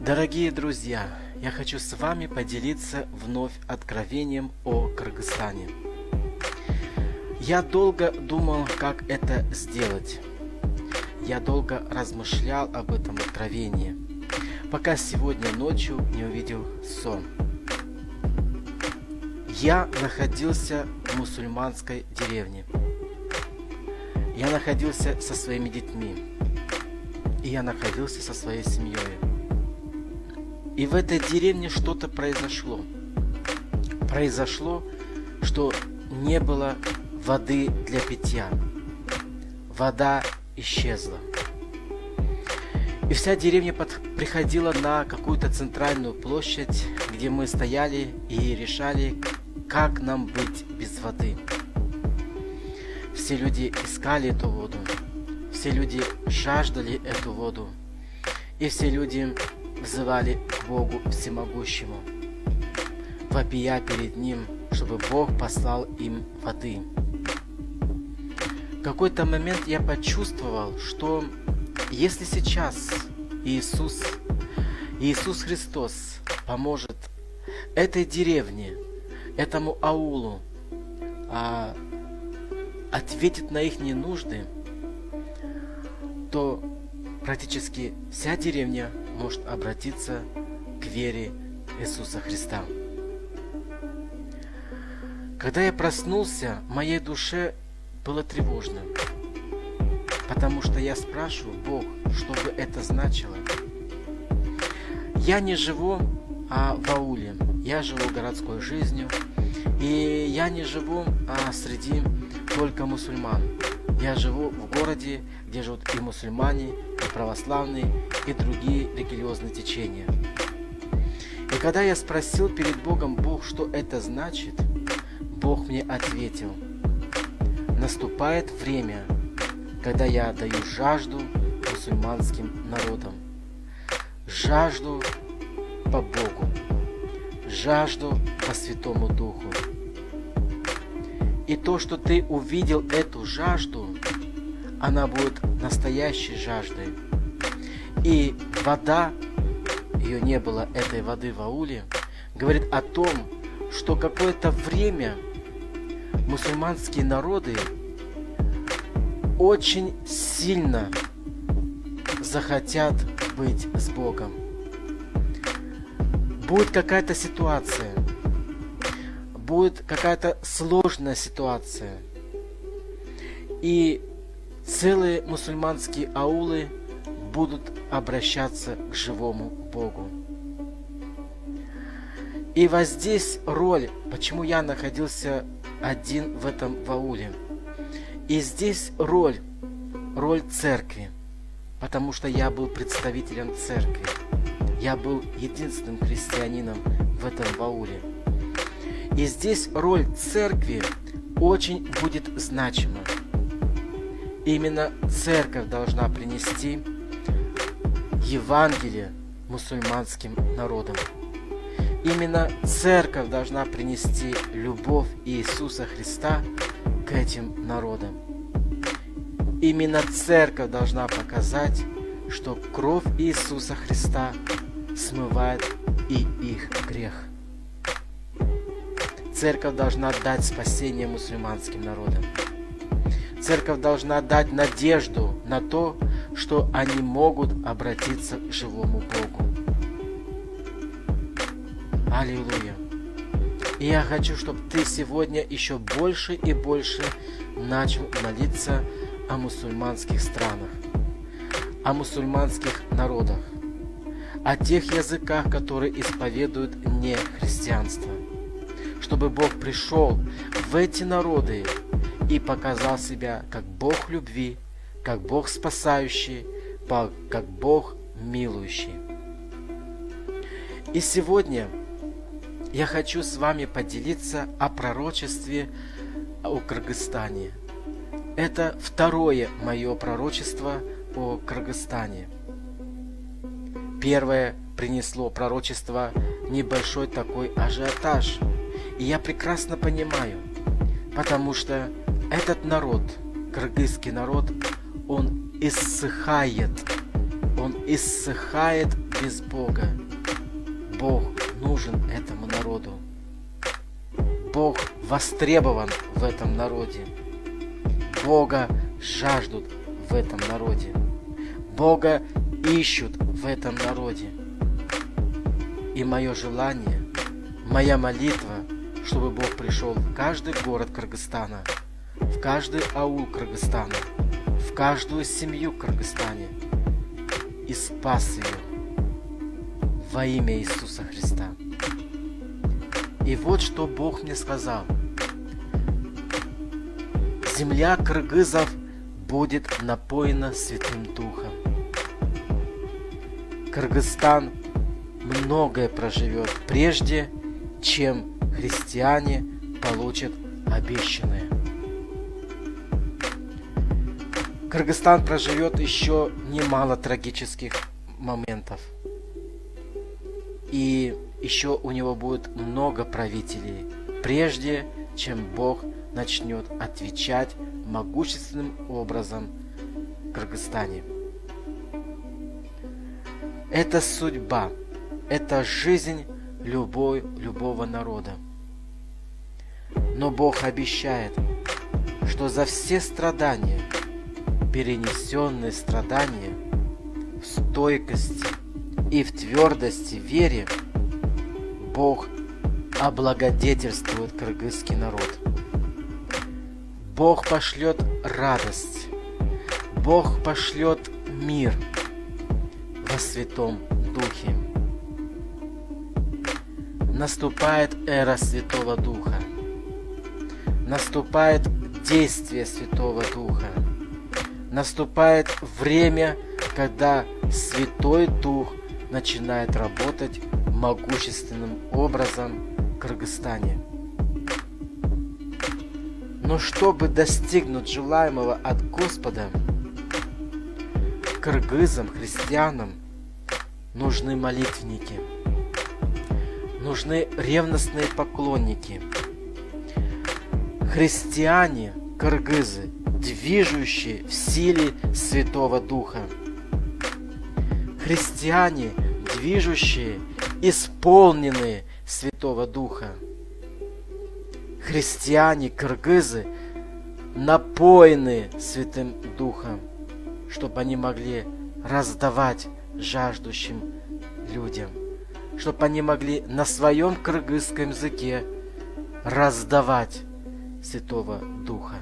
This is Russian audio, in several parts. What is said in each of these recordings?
Дорогие друзья, я хочу с вами поделиться вновь откровением о Кыргызстане. Я долго думал, как это сделать. Я долго размышлял об этом откровении, пока сегодня ночью не увидел сон. Я находился в мусульманской деревне. Я находился со своими детьми. И я находился со своей семьей. И в этой деревне что-то произошло. Произошло, что не было воды для питья. Вода исчезла. И вся деревня приходила на какую-то центральную площадь, где мы стояли и решали, как нам быть без воды. Все люди искали эту воду. Все люди жаждали эту воду. И все люди взывали к Богу Всемогущему, вопия перед Ним, чтобы Бог послал им воды. В какой-то момент я почувствовал, что если сейчас Иисус Христос поможет этой деревне, этому аулу, ответит на их нужды, то практически вся деревня может обратиться к вере Иисуса Христа. Когда я проснулся, моей душе было тревожно, потому что я спрашиваю: Бог, что бы это значило? Я не живу в ауле, я живу городской жизнью, и я не живу среди только мусульман. Я живу в городе, где живут и мусульмане, и православные, и другие религиозные течения. И когда я спросил перед Богом: Бог, что это значит? Бог мне ответил: наступает время, когда я даю жажду мусульманским народам. Жажду по Богу. Жажду по Святому Духу. И то, что ты увидел эту жажду, она будет настоящей жаждой. И вода, ее не было, этой воды в ауле, говорит о том, что какое-то время мусульманские народы очень сильно захотят быть с Богом. Будет какая-то ситуация, будет какая-то сложная ситуация, и целые мусульманские аулы будут обращаться к живому Богу. И вот здесь роль, почему я находился один в этом ауле. И здесь роль церкви, потому что я был представителем церкви. Я был единственным христианином в этом ауле. И здесь роль церкви очень будет значима. Именно церковь должна принести Евангелие мусульманским народам. Именно церковь должна принести любовь Иисуса Христа к этим народам. Именно церковь должна показать, что кровь Иисуса Христа смывает и их грех. Церковь должна дать спасение мусульманским народам. Церковь должна дать надежду на то, что они могут обратиться к живому Богу. Аллилуйя! И я хочу, чтобы ты сегодня еще больше и больше начал молиться о мусульманских странах, о мусульманских народах, о тех языках, которые исповедуют не христианство. Чтобы Бог пришел в эти народы и показал себя как Бог любви, как Бог спасающий, как Бог милующий. И сегодня я хочу с вами поделиться о пророчестве о Кыргызстане. Это второе мое пророчество о Кыргызстане. Первое принесло пророчество небольшой такой ажиотаж. И я прекрасно понимаю, потому что этот народ, кыргызский народ, он иссыхает он иссыхает без Бога. Бог нужен этому народу. Бог востребован в этом народе. Бога жаждут в этом народе. Бога ищут в этом народе. И мое желание, моя молитва, чтобы Бог пришел в каждый город Кыргызстана, в каждый аул Кыргызстана, в каждую семью в Кыргызстане и спас ее во имя Иисуса Христа. И вот что Бог мне сказал. Земля кыргызов будет напоена Святым Духом. Кыргызстан многое проживет, прежде чем христиане получат обещанное. Кыргызстан проживет еще немало трагических моментов. И еще у него будет много правителей, прежде чем Бог начнет отвечать могущественным образом в Кыргызстане. Это судьба, это жизнь любого народа. Но Бог обещает, что за все страдания, перенесенные страдания, в стойкости и в твердости вере, Бог облагодетельствует кыргызский народ. Бог пошлет радость, Бог пошлет мир во Святом Духе. Наступает эра Святого Духа. Наступает действие Святого Духа. Наступает время, когда Святой Дух начинает работать могущественным образом в Кыргызстане. Но чтобы достигнуть желаемого от Господа, кыргызам, христианам нужны молитвенники, нужны ревностные поклонники, христиане, кыргызы, движущие в силе Святого Духа, христиане, движущие, исполненные Святого Духа, христиане, кыргызы, напоенные Святым Духом, чтобы они могли раздавать жаждущим людям, чтобы они могли на своем кыргызском языке раздавать Святого Духа.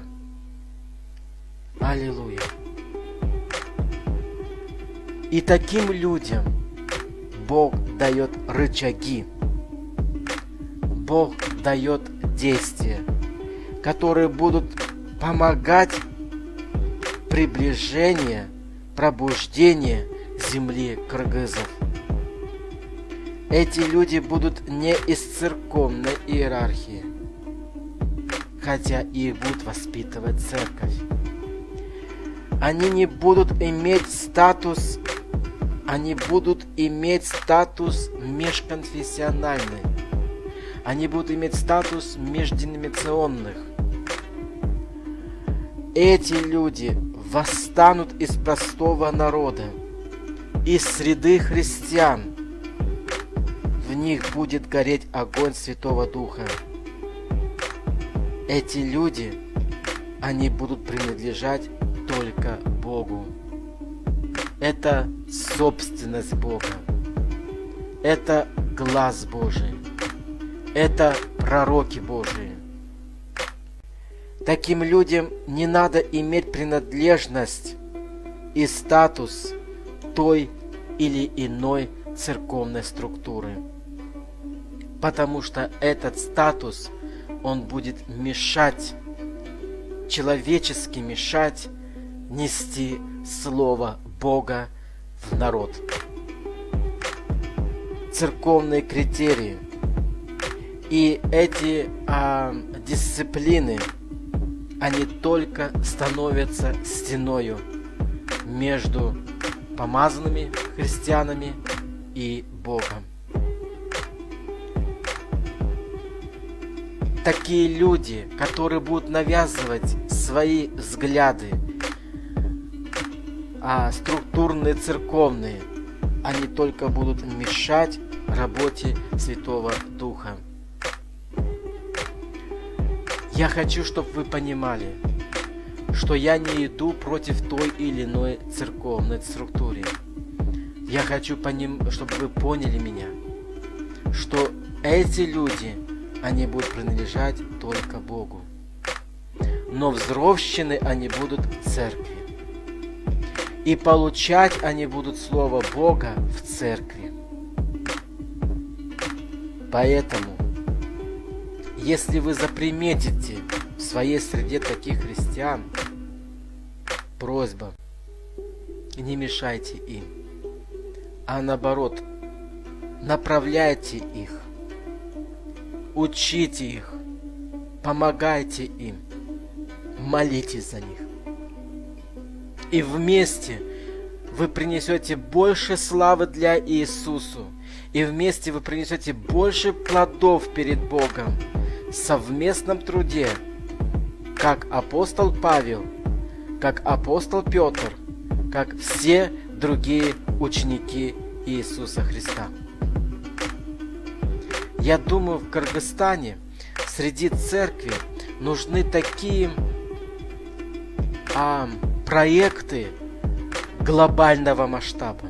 Аллилуйя! И таким людям Бог дает рычаги, Бог дает действия, которые будут помогать приближению, пробуждению земли кыргызов. Эти люди будут не из церковной иерархии, хотя их будет воспитывать церковь. Они не будут иметь статус, межконфессиональный. Они будут иметь статус межденоминационных. Эти люди восстанут из простого народа, из среды христиан. В них будет гореть огонь Святого Духа. Эти люди, они будут принадлежать только Богу. Это собственность Бога. Это глаз Божий. Это пророки Божии. Таким людям не надо иметь принадлежность и статус той или иной церковной структуры, потому что этот статус, он будет мешать, человечески мешать нести Слово Бога в народ. Церковные критерии и эти дисциплины, они только становятся стеною между помазанными христианами и Богом. Такие люди, которые будут навязывать свои взгляды, а структурные церковные. Они только будут мешать работе Святого Духа. Я хочу, чтобы вы понимали, что я не иду против той или иной церковной структуры. Я хочу, чтобы вы поняли меня, что эти люди, они будут принадлежать только Богу. Но взровщены они будут в церкви. И получать они будут Слово Бога в церкви. Поэтому, если вы заприметите в своей среде таких христиан, просьба, не мешайте им, а наоборот, направляйте их, учите их, помогайте им, молитесь за них. И вместе вы принесете больше славы для Иисуса, и вместе вы принесете больше плодов перед Богом в совместном труде, как апостол Павел, как апостол Петр, как все другие ученики Иисуса Христа. Я думаю, в Кыргызстане среди церкви нужны такие проекты глобального масштаба.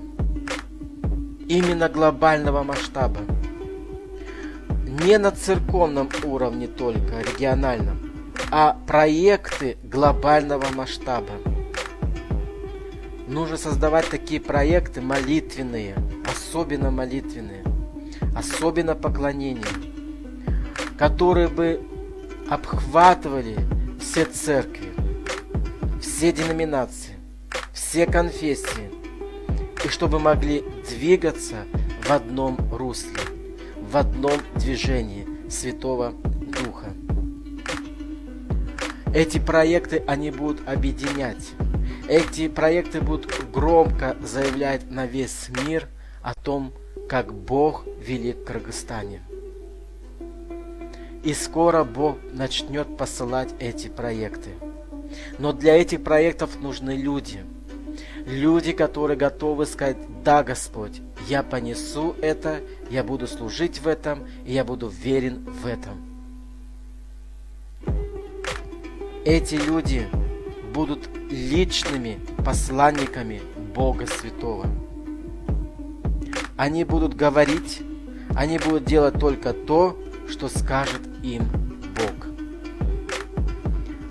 Именно глобального масштаба. Не на церковном уровне только, региональном, а проекты глобального масштаба. Нужно создавать такие проекты молитвенные, особенно поклонения, которые бы обхватывали все церкви, все деноминации, все конфессии, и чтобы могли двигаться в одном русле, в одном движении Святого Духа. Эти проекты, они будут объединять. Эти проекты будут громко заявлять на весь мир о том, как Бог велик в Кыргызстане. И скоро Бог начнет посылать эти проекты. Но для этих проектов нужны люди. Люди, которые готовы сказать: да, Господь, я понесу это, я буду служить в этом, и я буду верен в этом. Эти люди будут личными посланниками Бога Святого. Они будут говорить, они будут делать только то, что скажет им Бог.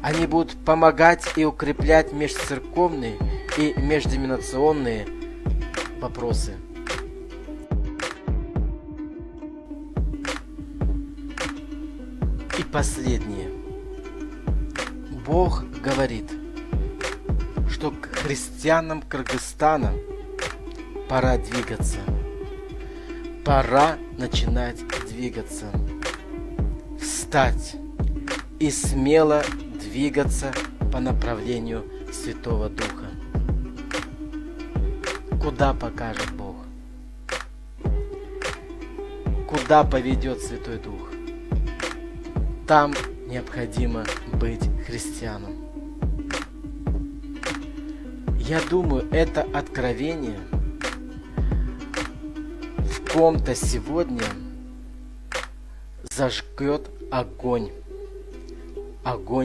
Они будут помогать и укреплять межцерковные и межденоминационные вопросы. И последнее. Бог говорит, что к христианам Кыргызстана пора двигаться. Пора начинать двигаться. Встать и смело двигаться по направлению Святого Духа. Куда покажет Бог? Куда поведет Святой Дух? Там необходимо быть христианом. Я думаю, это откровение в ком-то сегодня зажгет огонь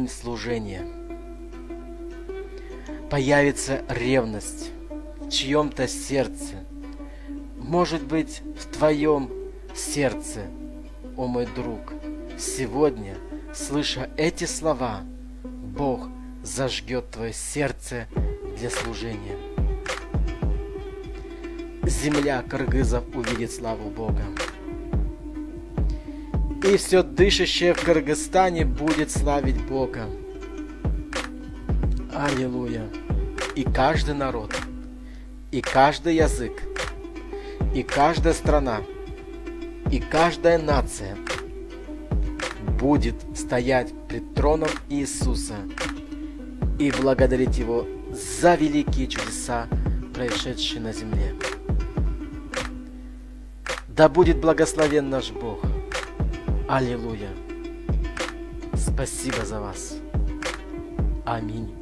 служения. Появится ревность в чьем-то сердце. Может быть, в твоем сердце, о мой друг. Сегодня, слыша эти слова, Бог зажгет твое сердце для служения. Земля кыргызов увидит славу Бога. И все дышащее в Кыргызстане будет славить Бога. Аллилуйя! И каждый народ, и каждый язык, и каждая страна, и каждая нация будет стоять пред троном Иисуса и благодарить Его за великие чудеса, происшедшие на земле. Да будет благословен наш Бог. Аллилуйя. Спасибо за вас. Аминь.